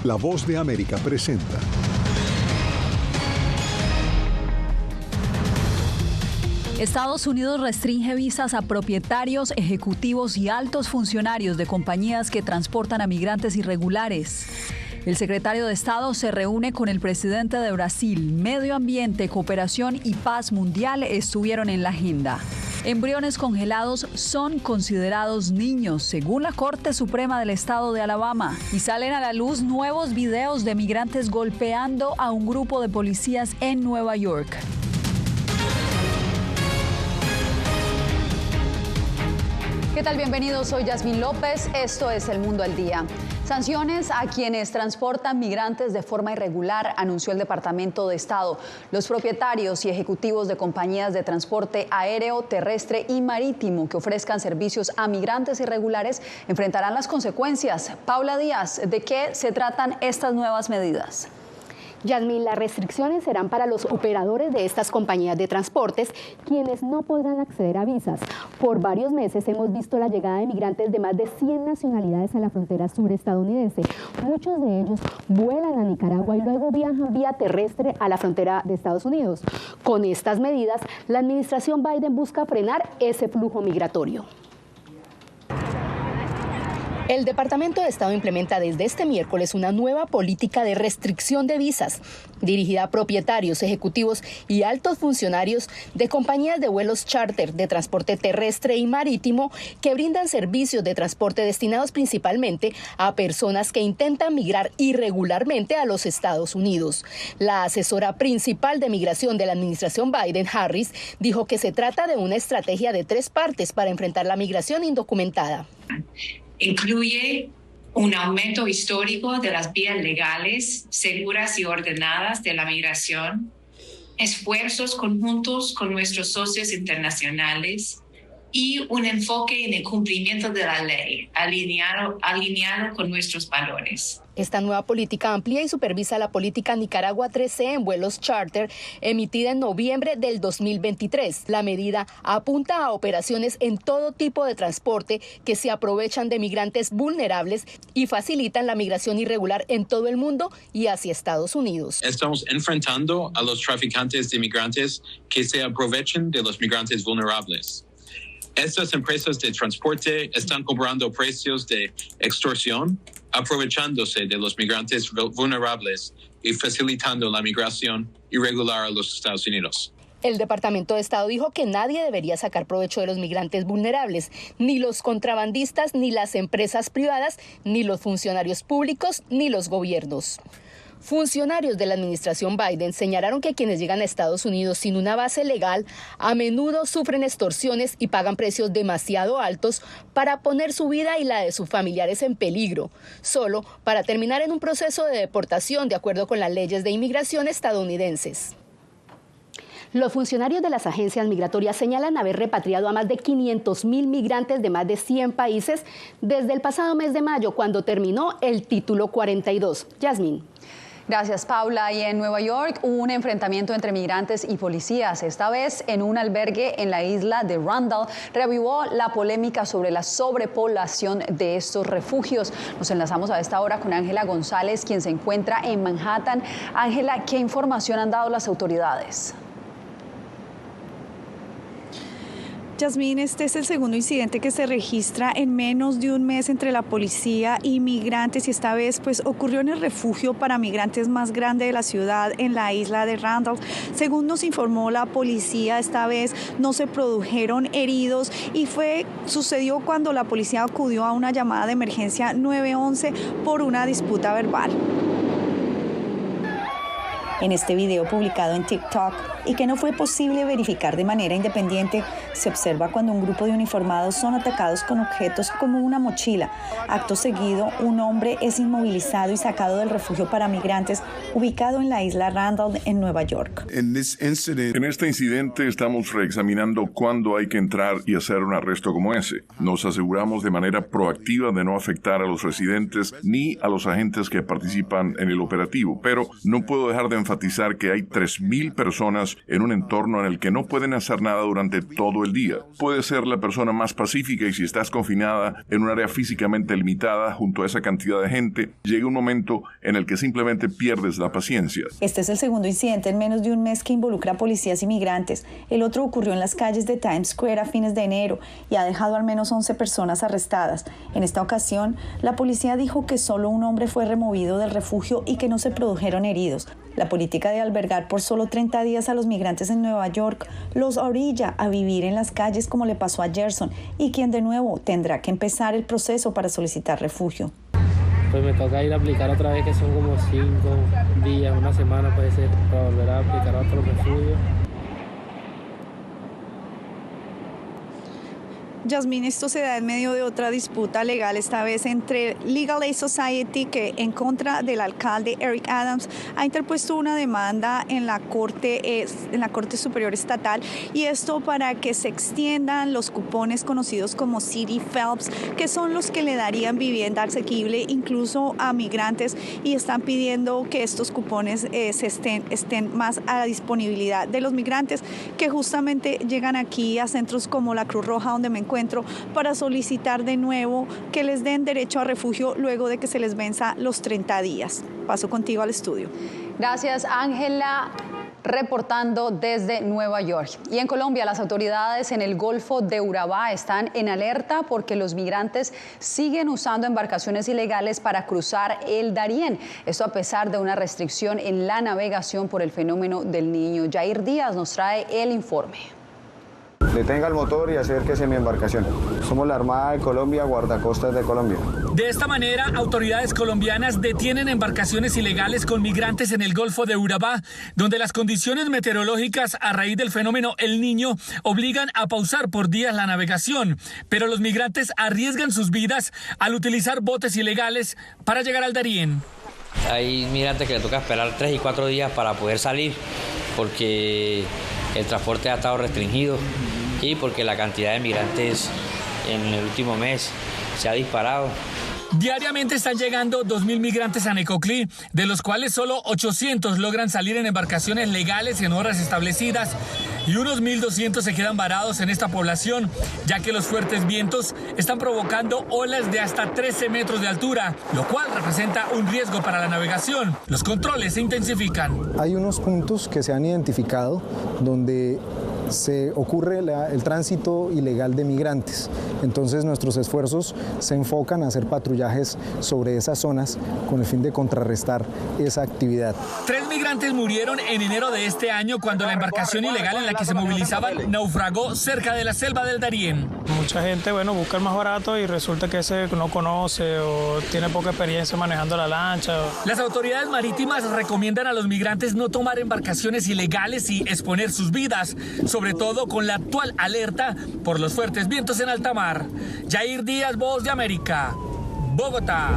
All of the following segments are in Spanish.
La Voz de América presenta. Estados Unidos restringe visas a propietarios, ejecutivos y altos funcionarios de compañías que transportan a migrantes irregulares. El secretario de Estado se reúne con el presidente de Brasil. Medio ambiente, cooperación y paz mundial estuvieron en la agenda. Embriones congelados son considerados niños, según la Corte Suprema del Estado de Alabama. Y salen a la luz nuevos videos de migrantes golpeando a un grupo de policías en Nueva York. ¿Qué tal? Bienvenidos, soy Yasmín López, esto es El Mundo al Día. Sanciones a quienes transportan migrantes de forma irregular, anunció el Departamento de Estado. Los propietarios y ejecutivos de compañías de transporte aéreo, terrestre y marítimo que ofrezcan servicios a migrantes irregulares enfrentarán las consecuencias. Paula Díaz, ¿de qué se tratan estas nuevas medidas? Yasmín, las restricciones serán para los operadores de estas compañías de transportes, quienes no podrán acceder a visas. Por varios meses hemos visto la llegada de migrantes de más de 100 nacionalidades a la frontera sur estadounidense. Muchos de ellos vuelan a Nicaragua y luego viajan vía terrestre a la frontera de Estados Unidos. Con estas medidas, la administración Biden busca frenar ese flujo migratorio. El Departamento de Estado implementa desde este miércoles una nueva política de restricción de visas dirigida a propietarios, ejecutivos y altos funcionarios de compañías de vuelos charter, de transporte terrestre y marítimo que brindan servicios de transporte destinados principalmente a personas que intentan migrar irregularmente a los Estados Unidos. La asesora principal de migración de la administración Biden, Harris, dijo que se trata de una estrategia de 3 partes para enfrentar la migración indocumentada. Incluye un aumento histórico de las vías legales, seguras y ordenadas de la migración, esfuerzos conjuntos con nuestros socios internacionales y un enfoque en el cumplimiento de la ley, alineado con nuestros valores. Esta nueva política amplía y supervisa la política Nicaragua 3C en vuelos charter emitida en noviembre del 2023. La medida apunta a operaciones en todo tipo de transporte que se aprovechan de migrantes vulnerables y facilitan la migración irregular en todo el mundo y hacia Estados Unidos. Estamos enfrentando a los traficantes de migrantes que se aprovechen de los migrantes vulnerables. Estas empresas de transporte están cobrando precios de extorsión, aprovechándose de los migrantes vulnerables y facilitando la migración irregular a los Estados Unidos. El Departamento de Estado dijo que nadie debería sacar provecho de los migrantes vulnerables, ni los contrabandistas, ni las empresas privadas, ni los funcionarios públicos, ni los gobiernos. Funcionarios de la administración Biden señalaron que quienes llegan a Estados Unidos sin una base legal a menudo sufren extorsiones y pagan precios demasiado altos para poner su vida y la de sus familiares en peligro, solo para terminar en un proceso de deportación de acuerdo con las leyes de inmigración estadounidenses. Los funcionarios de las agencias migratorias señalan haber repatriado a más de 500,000 migrantes de más de 100 países desde el pasado mes de mayo, cuando terminó el Título 42. Yasmín. Gracias, Paula. Y en Nueva York hubo un enfrentamiento entre migrantes y policías. Esta vez en un albergue en la isla de Randall. Reavivó la polémica sobre la sobrepoblación de estos refugios. Nos enlazamos a esta hora con Ángela González, quien se encuentra en Manhattan. Ángela, ¿qué información han dado las autoridades? Yasmín, este es el segundo incidente que se registra en menos de un mes entre la policía y migrantes, y esta vez pues ocurrió en el refugio para migrantes más grande de la ciudad, en la isla de Randall. Según nos informó la policía, esta vez no se produjeron heridos y sucedió cuando la policía acudió a una llamada de emergencia 911 por una disputa verbal. En este video publicado en TikTok y que no fue posible verificar de manera independiente, se observa cuando un grupo de uniformados son atacados con objetos como una mochila. Acto seguido, un hombre es inmovilizado y sacado del refugio para migrantes ubicado en la isla Randall, en Nueva York. En este incidente estamos reexaminando cuándo hay que entrar y hacer un arresto como ese. Nos aseguramos de manera proactiva de no afectar a los residentes ni a los agentes que participan en el operativo, pero no puedo dejar de enfatizar que hay 3,000 personas en un entorno en el que no pueden hacer nada durante todo el día. Puedes ser la persona más pacífica y si estás confinada en un área físicamente limitada junto a esa cantidad de gente, llega un momento en el que simplemente pierdes la paciencia. Este es el segundo incidente en menos de un mes que involucra a policías y migrantes. El otro ocurrió en las calles de Times Square a fines de enero y ha dejado al menos 11 personas arrestadas. En esta ocasión, la policía dijo que solo un hombre fue removido del refugio y que no se produjeron heridos. La política de albergar por solo 30 días a los migrantes en Nueva York los orilla a vivir en las calles como le pasó a Gerson y quien de nuevo tendrá que empezar el proceso para solicitar refugio. Pues me toca ir a aplicar otra vez, que son como 5 días, una semana puede ser, para volver a aplicar a otro refugio. Yasmín, esto se da en medio de otra disputa legal, esta vez entre Legal Aid Society, que en contra del alcalde Eric Adams ha interpuesto una demanda en la Corte Superior Estatal, y esto para que se extiendan los cupones conocidos como City Phelps, que son los que le darían vivienda asequible incluso a migrantes, y están pidiendo que estos cupones estén más a la disponibilidad de los migrantes que justamente llegan aquí a centros como la Cruz Roja, donde me encuentro, para solicitar de nuevo que les den derecho a refugio luego de que se les venza los 30 días. Paso contigo al estudio. Gracias, Ángela, reportando desde Nueva York. Y en Colombia, las autoridades en el Golfo de Urabá están en alerta porque los migrantes siguen usando embarcaciones ilegales para cruzar el Darién. Esto a pesar de una restricción en la navegación por el fenómeno del Niño. Jair Díaz nos trae el informe. Detenga el motor y acérquese a mi embarcación. Somos la Armada de Colombia, guardacostas de Colombia. De esta manera, autoridades colombianas detienen embarcaciones ilegales con migrantes en el Golfo de Urabá, donde las condiciones meteorológicas a raíz del fenómeno El Niño obligan a pausar por días la navegación. Pero los migrantes arriesgan sus vidas al utilizar botes ilegales para llegar al Darién. Hay migrantes que le toca esperar 3 y 4 días para poder salir porque el transporte ha estado restringido y porque la cantidad de migrantes en el último mes se ha disparado. Diariamente están llegando 2.000 migrantes a Necoclí, de los cuales solo 800 logran salir en embarcaciones legales en horas establecidas y unos 1.200 se quedan varados en esta población, ya que los fuertes vientos están provocando olas de hasta 13 metros de altura, lo cual representa un riesgo para la navegación. Los controles se intensifican. Hay unos puntos que se han identificado donde se ocurre el tránsito ilegal de migrantes. Entonces nuestros esfuerzos se enfocan a hacer patrullajes sobre esas zonas con el fin de contrarrestar esa actividad. 3 migrantes murieron en enero de este año cuando la embarcación ilegal en la que se movilizaban naufragó cerca de la selva del Darién. Mucha gente, busca el más barato y resulta que ese no conoce o tiene poca experiencia manejando la lancha. Las autoridades marítimas recomiendan a los migrantes no tomar embarcaciones ilegales y exponer sus vidas, sobre todo con la actual alerta por los fuertes vientos en alta mar. Jair Díaz, Voz de América, Bogotá.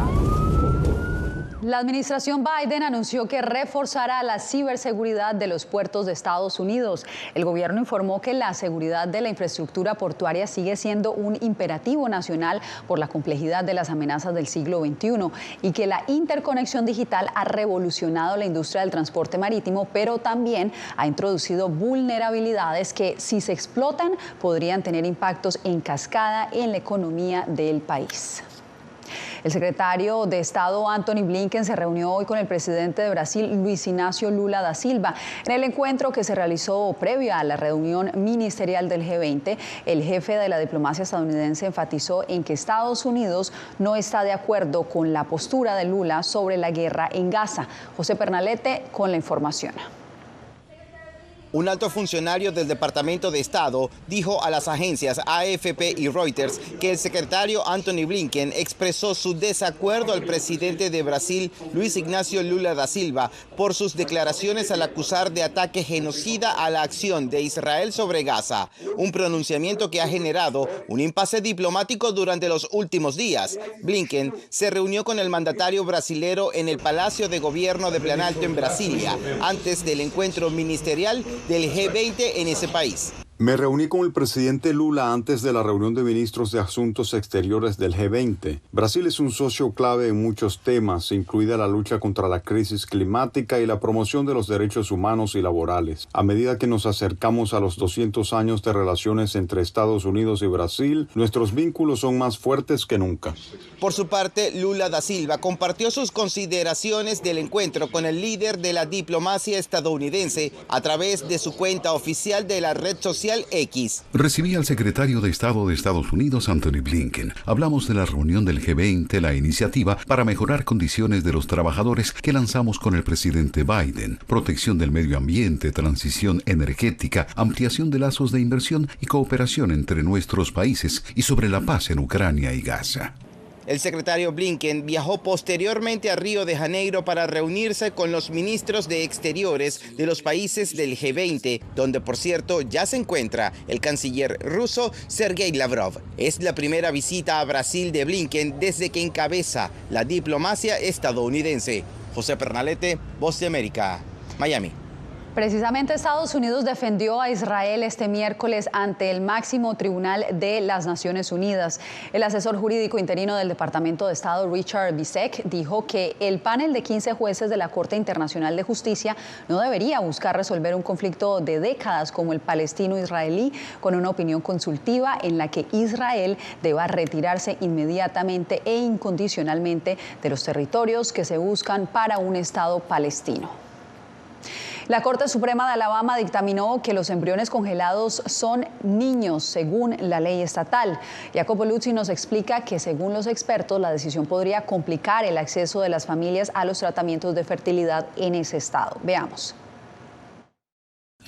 La administración Biden anunció que reforzará la ciberseguridad de los puertos de Estados Unidos. El gobierno informó que la seguridad de la infraestructura portuaria sigue siendo un imperativo nacional por la complejidad de las amenazas del siglo XXI y que la interconexión digital ha revolucionado la industria del transporte marítimo, pero también ha introducido vulnerabilidades que, si se explotan, podrían tener impactos en cascada en la economía del país. El secretario de Estado Antony Blinken se reunió hoy con el presidente de Brasil, Luis Ignacio Lula da Silva. En el encuentro que se realizó previo a la reunión ministerial del G20, el jefe de la diplomacia estadounidense enfatizó en que Estados Unidos no está de acuerdo con la postura de Lula sobre la guerra en Gaza. José Pernalete con la información. Un alto funcionario del Departamento de Estado dijo a las agencias AFP y Reuters que el secretario Antony Blinken expresó su desacuerdo al presidente de Brasil, Luis Ignacio Lula da Silva, por sus declaraciones al acusar de ataque genocida a la acción de Israel sobre Gaza, un pronunciamiento que ha generado un impasse diplomático durante los últimos días. Blinken se reunió con el mandatario brasilero en el Palacio de Gobierno de Planalto en Brasilia, antes del encuentro ministerial del G20 en ese país. Me reuní con el presidente Lula antes de la reunión de ministros de Asuntos Exteriores del G20. Brasil es un socio clave en muchos temas, incluida la lucha contra la crisis climática y la promoción de los derechos humanos y laborales. A medida que nos acercamos a los 200 años de relaciones entre Estados Unidos y Brasil, nuestros vínculos son más fuertes que nunca. Por su parte, Lula da Silva compartió sus consideraciones del encuentro con el líder de la diplomacia estadounidense a través de su cuenta oficial de la red social X. Recibí al secretario de Estado de Estados Unidos, Anthony Blinken. Hablamos de la reunión del G20, la iniciativa para mejorar condiciones de los trabajadores que lanzamos con el presidente Biden, protección del medio ambiente, transición energética, ampliación de lazos de inversión y cooperación entre nuestros países y sobre la paz en Ucrania y Gaza. El secretario Blinken viajó posteriormente a Río de Janeiro para reunirse con los ministros de Exteriores de los países del G20, donde por cierto ya se encuentra el canciller ruso Sergei Lavrov. Es la primera visita a Brasil de Blinken desde que encabeza la diplomacia estadounidense. José Pernalete, Voz de América, Miami. Precisamente Estados Unidos defendió a Israel este miércoles ante el máximo tribunal de las Naciones Unidas. El asesor jurídico interino del Departamento de Estado, Richard Bisek, dijo que el panel de 15 jueces de la Corte Internacional de Justicia no debería buscar resolver un conflicto de décadas como el palestino-israelí con una opinión consultiva en la que Israel deba retirarse inmediatamente e incondicionalmente de los territorios que se buscan para un Estado palestino. La Corte Suprema de Alabama dictaminó que los embriones congelados son niños según la ley estatal. Jacopo Luzzi nos explica que según los expertos la decisión podría complicar el acceso de las familias a los tratamientos de fertilidad en ese estado. Veamos.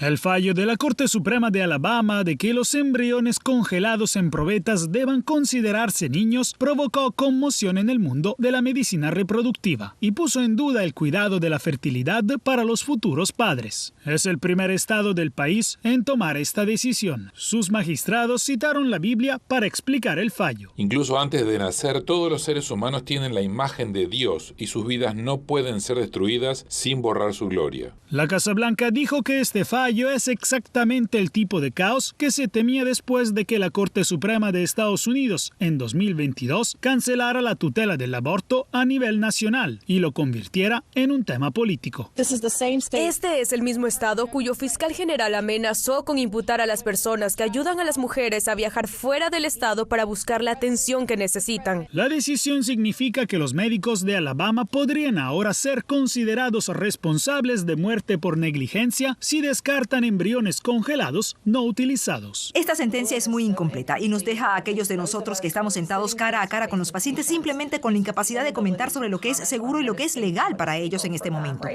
El fallo de la Corte Suprema de Alabama de que los embriones congelados en probetas deban considerarse niños provocó conmoción en el mundo de la medicina reproductiva y puso en duda el cuidado de la fertilidad para los futuros padres. Es el primer estado del país en tomar esta decisión. Sus magistrados citaron la Biblia para explicar el fallo. Incluso antes de nacer, todos los seres humanos tienen la imagen de Dios y sus vidas no pueden ser destruidas sin borrar su gloria. La Casa Blanca dijo que este fallo es exactamente el tipo de caos que se temía después de que la Corte Suprema de Estados Unidos en 2022 cancelara la tutela del aborto a nivel nacional y lo convirtiera en un tema político. Este es el mismo estado cuyo fiscal general amenazó con imputar a las personas que ayudan a las mujeres a viajar fuera del estado para buscar la atención que necesitan. La decisión significa que los médicos de Alabama podrían ahora ser considerados responsables de muerte por negligencia si descartan embriones congelados no utilizados. Esta sentencia es muy incompleta y nos deja a aquellos de nosotros que estamos sentados cara a cara con los pacientes simplemente con la incapacidad de comentar sobre lo que es seguro y lo que es legal para ellos en este momento.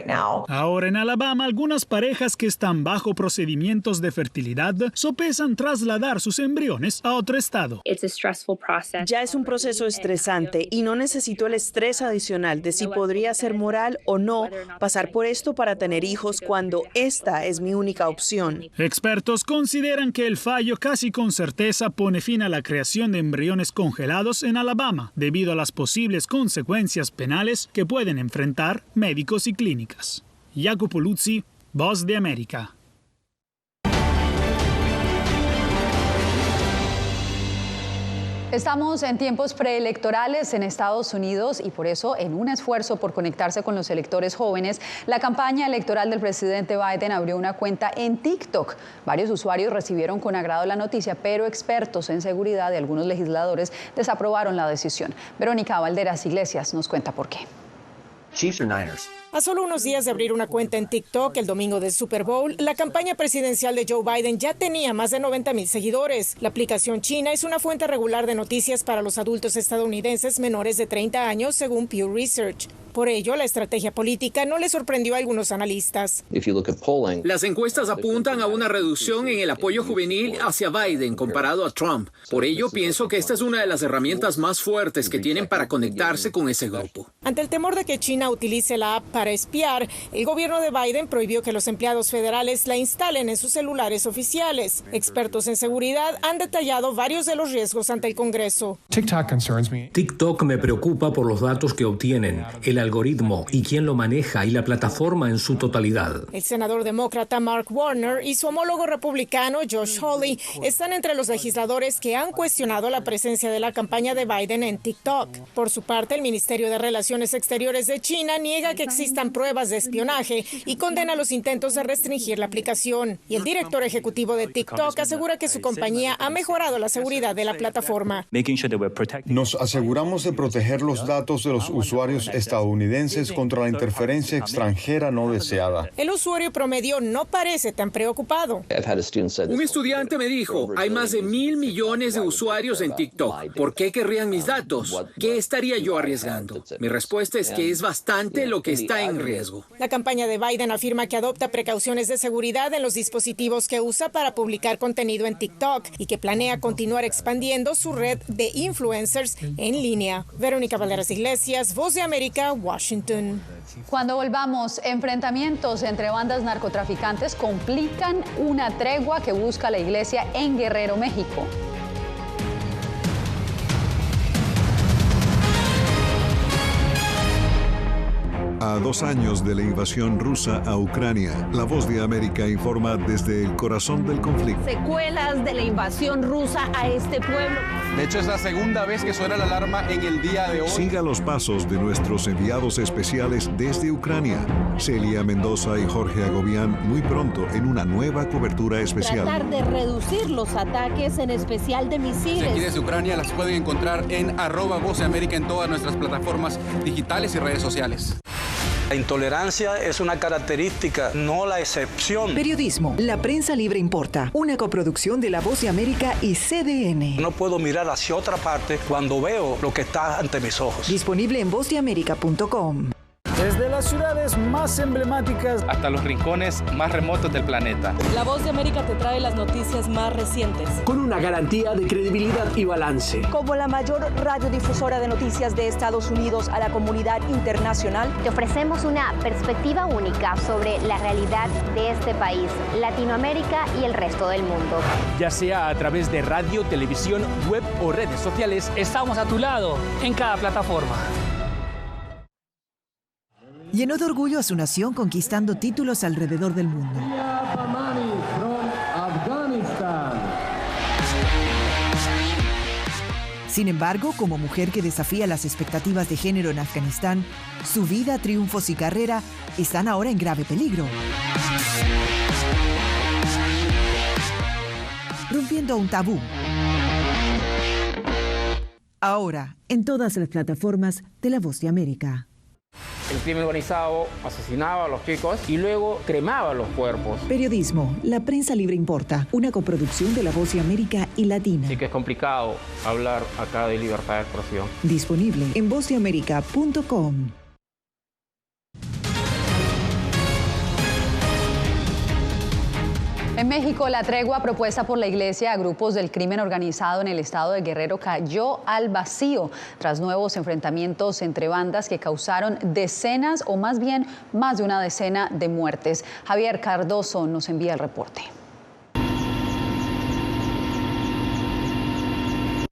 Ahora en Alabama, algunas parejas que están bajo procedimientos de fertilidad sopesan trasladar sus embriones a otro estado. Ya es un proceso estresante y no necesito el estrés adicional de si podría ser moral o no pasar por esto para tener hijos cuando esta es mi única opción. Expertos consideran que el fallo casi con certeza pone fin a la creación de embriones congelados en Alabama, debido a las posibles consecuencias penales que pueden enfrentar médicos y clínicas. Jacopo Luzzi, Voz de América. Estamos en tiempos preelectorales en Estados Unidos y por eso, en un esfuerzo por conectarse con los electores jóvenes, la campaña electoral del presidente Biden abrió una cuenta en TikTok. Varios usuarios recibieron con agrado la noticia, pero expertos en seguridad y algunos legisladores desaprobaron la decisión. Verónica Valderas Iglesias nos cuenta por qué. Chiefs or Niners? A solo unos días de abrir una cuenta en TikTok el domingo del Super Bowl, la campaña presidencial de Joe Biden ya tenía más de 90,000 seguidores. La aplicación china es una fuente regular de noticias para los adultos estadounidenses menores de 30 años, según Pew Research. Por ello, la estrategia política no le sorprendió a algunos analistas. Las encuestas apuntan a una reducción en el apoyo juvenil hacia Biden comparado a Trump. Por ello, pienso que esta es una de las herramientas más fuertes que tienen para conectarse con ese grupo. Ante el temor de que China utilice la app Para espiar, el gobierno de Biden prohibió que los empleados federales la instalen en sus celulares oficiales. Expertos en seguridad han detallado varios de los riesgos ante el Congreso. TikTok me preocupa por los datos que obtienen, el algoritmo y quién lo maneja y la plataforma en su totalidad. El senador demócrata Mark Warner y su homólogo republicano Josh Hawley están entre los legisladores que han cuestionado la presencia de la campaña de Biden en TikTok. Por su parte, el Ministerio de Relaciones Exteriores de China niega que existan pruebas de espionaje y condena los intentos de restringir la aplicación. Y el director ejecutivo de TikTok asegura que su compañía ha mejorado la seguridad de la plataforma. Nos aseguramos de proteger los datos de los usuarios estadounidenses contra la interferencia extranjera no deseada. El usuario promedio no parece tan preocupado. Un estudiante me dijo, hay más de 1.000 millones de usuarios en TikTok. ¿Por qué querrían mis datos? ¿Qué estaría yo arriesgando? Mi respuesta es que es bastante lo que está en riesgo. La campaña de Biden afirma que adopta precauciones de seguridad en los dispositivos que usa para publicar contenido en TikTok y que planea continuar expandiendo su red de influencers en línea. Verónica Valderas Iglesias, Voz de América, Washington. Cuando volvamos, enfrentamientos entre bandas narcotraficantes complican una tregua que busca la iglesia en Guerrero, México. A 2 años de la invasión rusa a Ucrania, La Voz de América informa desde el corazón del conflicto. Secuelas de la invasión rusa a este pueblo. De hecho, es la segunda vez que suena la alarma en el día de hoy. Siga los pasos de nuestros enviados especiales desde Ucrania, Celia Mendoza y Jorge Agobián, muy pronto en una nueva cobertura especial. Tratar de reducir los ataques, en especial de misiles. Aquí desde Ucrania las pueden encontrar en @Voz de América en todas nuestras plataformas digitales y redes sociales. La intolerancia es una característica, no la excepción. Periodismo. La prensa libre importa. Una coproducción de La Voz de América y CDN. No puedo mirar hacia otra parte cuando veo lo que está ante mis ojos. Disponible en vozdeamerica.com. Desde las ciudades más emblemáticas hasta los rincones más remotos del planeta. La Voz de América te trae las noticias más recientes. Con una garantía de credibilidad y balance. Como la mayor radiodifusora de noticias de Estados Unidos a la comunidad internacional, te ofrecemos una perspectiva única sobre la realidad de este país, Latinoamérica y el resto del mundo. Ya sea a través de radio, televisión, web o redes sociales, estamos a tu lado en cada plataforma. Llenó de orgullo a su nación conquistando títulos alrededor del mundo. Sin embargo, como mujer que desafía las expectativas de género en Afganistán, su vida, triunfos y carrera están ahora en grave peligro. Rompiendo un tabú. Ahora, en todas las plataformas de La Voz de América. El crimen organizado asesinaba a los chicos y luego cremaba los cuerpos. Periodismo. La prensa libre importa. Una coproducción de La Voz de América y Latina. Así que es complicado hablar acá de libertad de expresión. Disponible en vozdeamerica.com. En México, la tregua propuesta por la Iglesia a grupos del crimen organizado en el estado de Guerrero cayó al vacío tras nuevos enfrentamientos entre bandas que causaron decenas o más bien más de una decena de muertes. Javier Cardoso nos envía el reporte.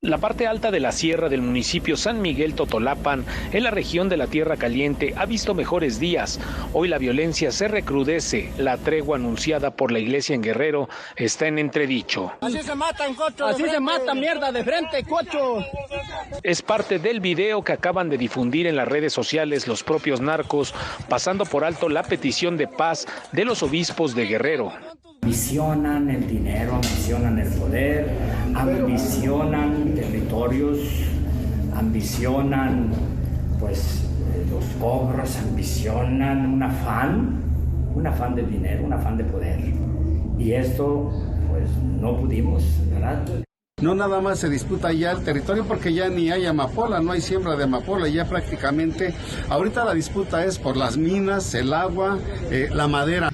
La parte alta de la sierra del municipio San Miguel Totolapan, en la región de la Tierra Caliente, ha visto mejores días. Hoy la violencia se recrudece. La tregua anunciada por la iglesia en Guerrero está en entredicho. Así se matan, cocho. Así se mata mierda de frente, cocho. Es parte del video que acaban de difundir en las redes sociales los propios narcos, pasando por alto la petición de paz de los obispos de Guerrero. Ambicionan el dinero, ambicionan el poder, ambicionan territorios, ambicionan pues los cobros, ambicionan un afán de dinero, un afán de poder. Y esto pues no pudimos, ¿verdad? No nada más se disputa ya el territorio porque ya ni hay amapola, no hay siembra de amapola, ya prácticamente ahorita la disputa es por las minas, el agua, la madera.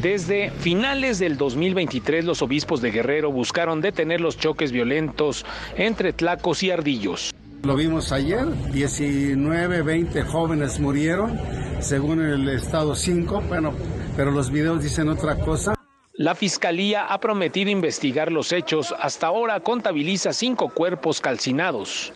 Desde finales del 2023, los obispos de Guerrero buscaron detener los choques violentos entre tlacos y ardillos. Lo vimos ayer, 19, 20 jóvenes murieron según el estado 5, bueno, pero los videos dicen otra cosa. La Fiscalía ha prometido investigar los hechos. Hasta ahora contabiliza 5 cuerpos calcinados.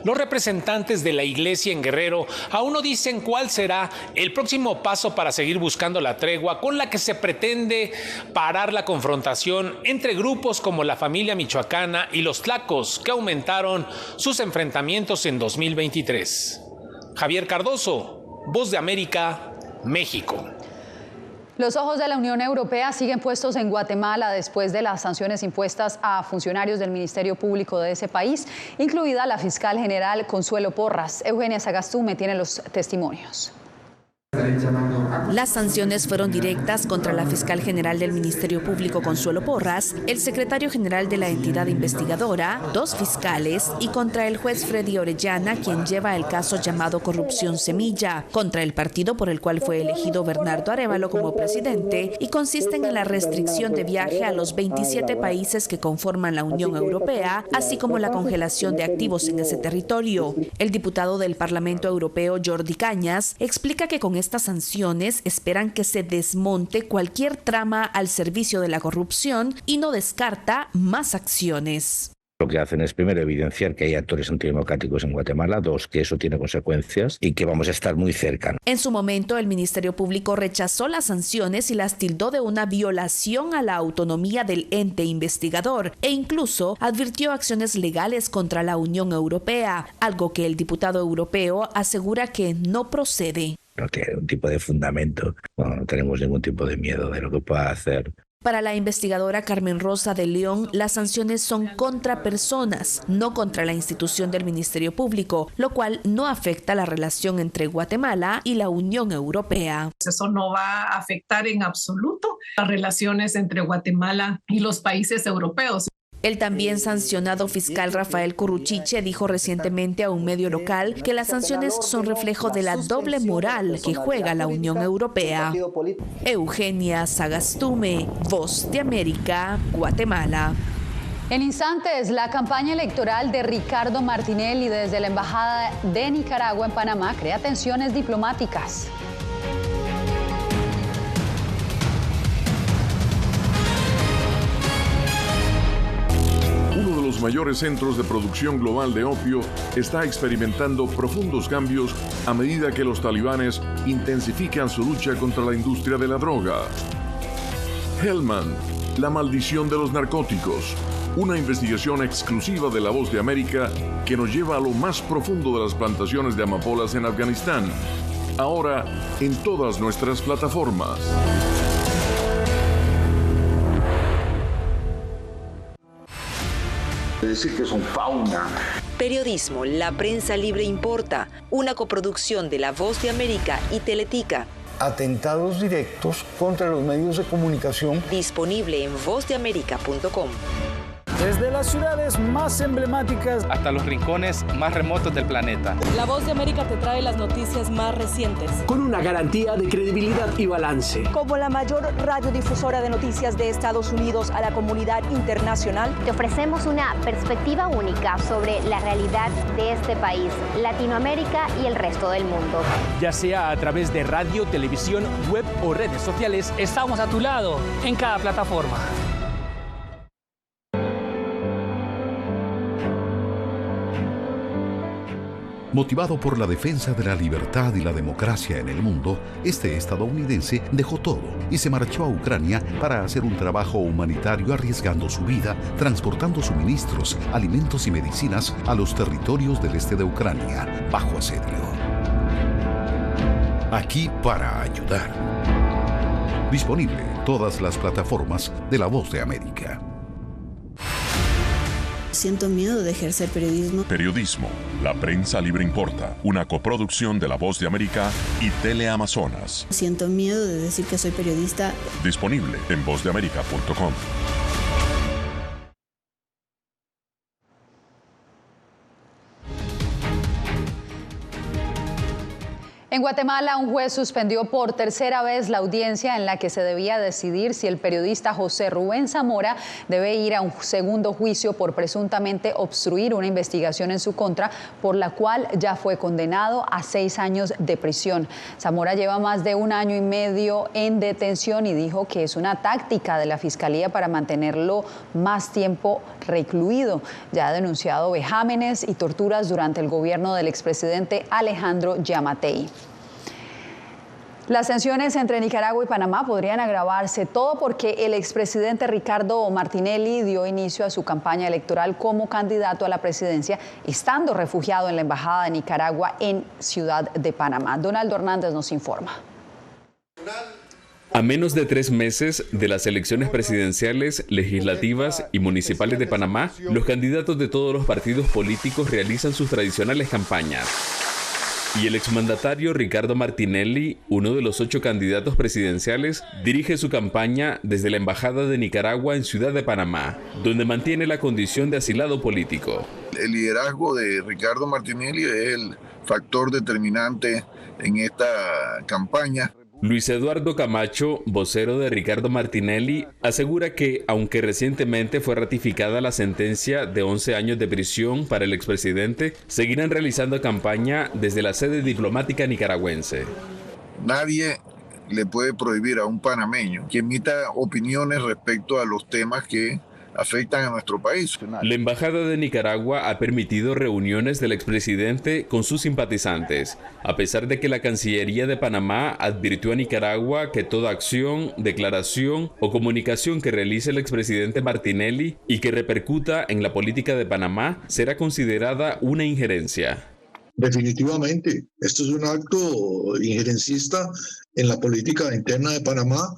Los representantes de la iglesia en Guerrero aún no dicen cuál será el próximo paso para seguir buscando la tregua con la que se pretende parar la confrontación entre grupos como la familia michoacana y los tlacos, que aumentaron sus enfrentamientos en 2023. Javier Cardoso, Voz de América, México. Los ojos de la Unión Europea siguen puestos en Guatemala después de las sanciones impuestas a funcionarios del Ministerio Público de ese país, incluida la fiscal general Consuelo Porras. Eugenia Sagastume tiene los testimonios. Las sanciones fueron directas contra la fiscal general del Ministerio Público Consuelo Porras, el secretario general de la entidad investigadora, 2 fiscales y contra el juez Freddy Orellana, quien lleva el caso llamado Corrupción Semilla, contra el partido por el cual fue elegido Bernardo Arévalo como presidente, y consisten en la restricción de viaje a los 27 países que conforman la Unión Europea, así como la congelación de activos en ese territorio. El diputado del Parlamento Europeo, Jordi Cañas, explica que con estas sanciones esperan que se desmonte cualquier trama al servicio de la corrupción y no descarta más acciones. Lo que hacen es, primero, evidenciar que hay actores antidemocráticos en Guatemala, 2, que eso tiene consecuencias y que vamos a estar muy cerca. En su momento, el Ministerio Público rechazó las sanciones y las tildó de una violación a la autonomía del ente investigador e incluso advirtió acciones legales contra la Unión Europea, algo que el diputado europeo asegura que no procede. No tiene un tipo de fundamento, no tenemos ningún tipo de miedo de lo que pueda hacer. Para la investigadora Carmen Rosa de León, las sanciones son contra personas, no contra la institución del Ministerio Público, lo cual no afecta la relación entre Guatemala y la Unión Europea. Eso no va a afectar en absoluto las relaciones entre Guatemala y los países europeos. El también sancionado fiscal Rafael Curruchiche dijo recientemente a un medio local que las sanciones son reflejo de la doble moral que juega la Unión Europea. Eugenia Sagastume, Voz de América, Guatemala. En instantes, la campaña electoral de Ricardo Martinelli desde la Embajada de Nicaragua en Panamá crea tensiones diplomáticas. Uno de los mayores centros de producción global de opio está experimentando profundos cambios a medida que los talibanes intensifican su lucha contra la industria de la droga. Helmand, la maldición de los narcóticos. Una investigación exclusiva de La Voz de América que nos lleva a lo más profundo de las plantaciones de amapolas en Afganistán. Ahora en todas nuestras plataformas. Decir que son fauna. Periodismo, la prensa libre importa. Una coproducción de La Voz de América y Teletica. Atentados directos contra los medios de comunicación. Disponible en vozdeamerica.com. Desde las ciudades más emblemáticas hasta los rincones más remotos del planeta. La Voz de América te trae las noticias más recientes. Con una garantía de credibilidad y balance. Como la mayor radiodifusora de noticias de Estados Unidos a la comunidad internacional, te ofrecemos una perspectiva única sobre la realidad de este país, Latinoamérica y el resto del mundo. Ya sea a través de radio, televisión, web o redes sociales, estamos a tu lado en cada plataforma. Motivado por la defensa de la libertad y la democracia en el mundo, este estadounidense dejó todo y se marchó a Ucrania para hacer un trabajo humanitario arriesgando su vida, transportando suministros, alimentos y medicinas a los territorios del este de Ucrania, bajo asedio. Aquí para ayudar. Disponible en todas las plataformas de La Voz de América. Siento miedo de ejercer periodismo. Periodismo, la prensa libre importa, una coproducción de La Voz de América y Teleamazonas. Siento miedo de decir que soy periodista. Disponible en vozdeamerica.com. En Guatemala, un juez suspendió por tercera vez la audiencia en la que se debía decidir si el periodista José Rubén Zamora debe ir a un segundo juicio por presuntamente obstruir una investigación en su contra, por la cual ya fue condenado a 6 años de prisión. Zamora lleva más de 1 año y medio en detención y dijo que es una táctica de la Fiscalía para mantenerlo más tiempo recluido. Ya ha denunciado vejámenes y torturas durante el gobierno del expresidente Alejandro Giammattei. Las tensiones entre Nicaragua y Panamá podrían agravarse, todo porque el expresidente Ricardo Martinelli dio inicio a su campaña electoral como candidato a la presidencia, estando refugiado en la Embajada de Nicaragua en Ciudad de Panamá. Donaldo Hernández nos informa. A menos de 3 meses de las elecciones presidenciales, legislativas y municipales de Panamá, los candidatos de todos los partidos políticos realizan sus tradicionales campañas. Y el exmandatario Ricardo Martinelli, uno de los 8 candidatos presidenciales, dirige su campaña desde la Embajada de Nicaragua en Ciudad de Panamá, donde mantiene la condición de asilado político. El liderazgo de Ricardo Martinelli es el factor determinante en esta campaña. Luis Eduardo Camacho, vocero de Ricardo Martinelli, asegura que, aunque recientemente fue ratificada la sentencia de 11 años de prisión para el expresidente, seguirán realizando campaña desde la sede diplomática nicaragüense. Nadie le puede prohibir a un panameño que emita opiniones respecto a los temas que afectan a nuestro país. La Embajada de Nicaragua ha permitido reuniones del expresidente con sus simpatizantes, a pesar de que la Cancillería de Panamá advirtió a Nicaragua que toda acción, declaración o comunicación que realice el expresidente Martinelli y que repercuta en la política de Panamá será considerada una injerencia. Definitivamente, esto es un acto injerencista en la política interna de Panamá.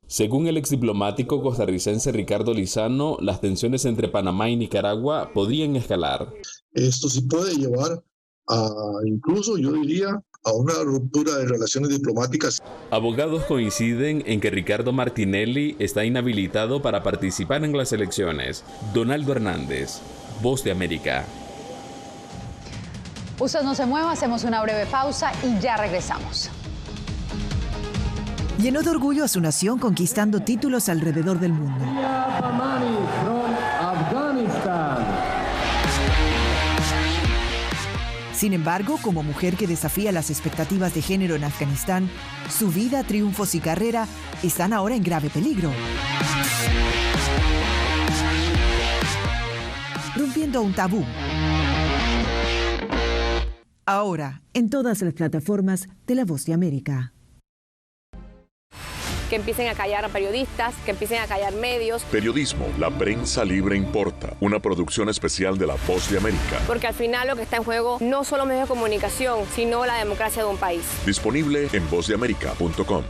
Según el exdiplomático costarricense Ricardo Lizano, las tensiones entre Panamá y Nicaragua podrían escalar. Esto sí puede llevar a, incluso yo diría, a una ruptura de relaciones diplomáticas. Abogados coinciden en que Ricardo Martinelli está inhabilitado para participar en las elecciones. Donaldo Hernández, Voz de América. Usted no se mueva, hacemos una breve pausa y ya regresamos. Llenó de orgullo a su nación conquistando títulos alrededor del mundo. Sin embargo, como mujer que desafía las expectativas de género en Afganistán, su vida, triunfos y carrera están ahora en grave peligro. Rompiendo un tabú. Ahora, en todas las plataformas de La Voz de América. Que empiecen a callar a periodistas, que empiecen a callar medios. Periodismo, la prensa libre importa. Una producción especial de La Voz de América. Porque al final lo que está en juego no solo medios de comunicación, sino la democracia de un país. Disponible en vozdeamerica.com.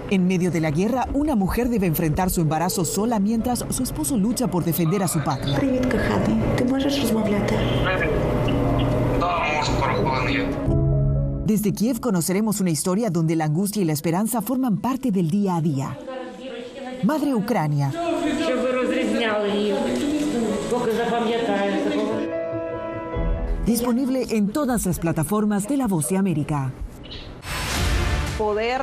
En medio de la guerra, una mujer debe enfrentar su embarazo sola mientras su esposo lucha por defender a su patria. Привіт, коханий. Ти можеш розмовляти? Desde Kiev conoceremos una historia donde la angustia y la esperanza forman parte del día a día. Madre Ucrania. Disponible en todas las plataformas de La Voz de América. Poder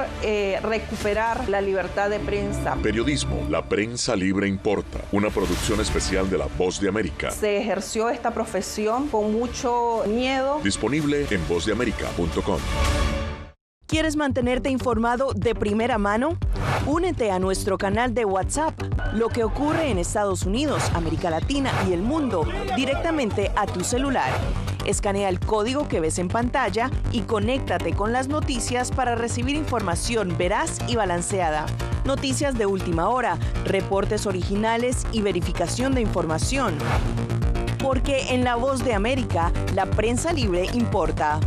recuperar la libertad de prensa. Periodismo, la prensa libre importa. Una producción especial de La Voz de América. Se ejerció esta profesión con mucho miedo. Disponible en vozdeamerica.com. ¿Quieres mantenerte informado de primera mano? Únete a nuestro canal de WhatsApp. Lo que ocurre en Estados Unidos, América Latina y el mundo directamente a tu celular. Escanea el código que ves en pantalla y conéctate con las noticias para recibir información veraz y balanceada. Noticias de última hora, reportes originales y verificación de información. Porque en La Voz de América, la prensa libre importa.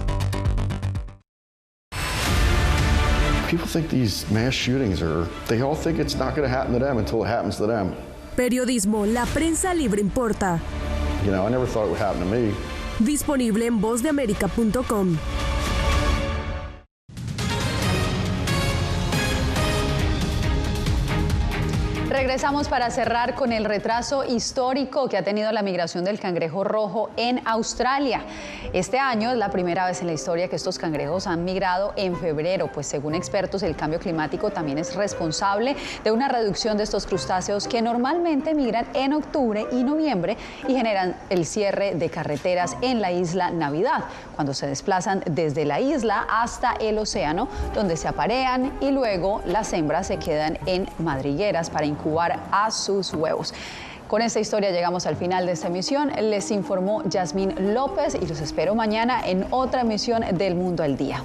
People think these mass shootings they all think it's not going to happen to them until it happens to them. Periodismo, la prensa libre importa. You know, I never thought it would happen to me. Disponible en vozdeamerica.com. Regresamos para cerrar con el retraso histórico que ha tenido la migración del cangrejo rojo en Australia. Este año es la primera vez en la historia que estos cangrejos han migrado en febrero, pues según expertos el cambio climático también es responsable de una reducción de estos crustáceos que normalmente migran en octubre y noviembre y generan el cierre de carreteras en la isla Navidad, cuando se desplazan desde la isla hasta el océano, donde se aparean y luego las hembras se quedan en madrigueras para incubar a sus huevos. Con esta historia llegamos al final de esta emisión. Les informó Yasmín López y los espero mañana en otra emisión del Mundo al Día.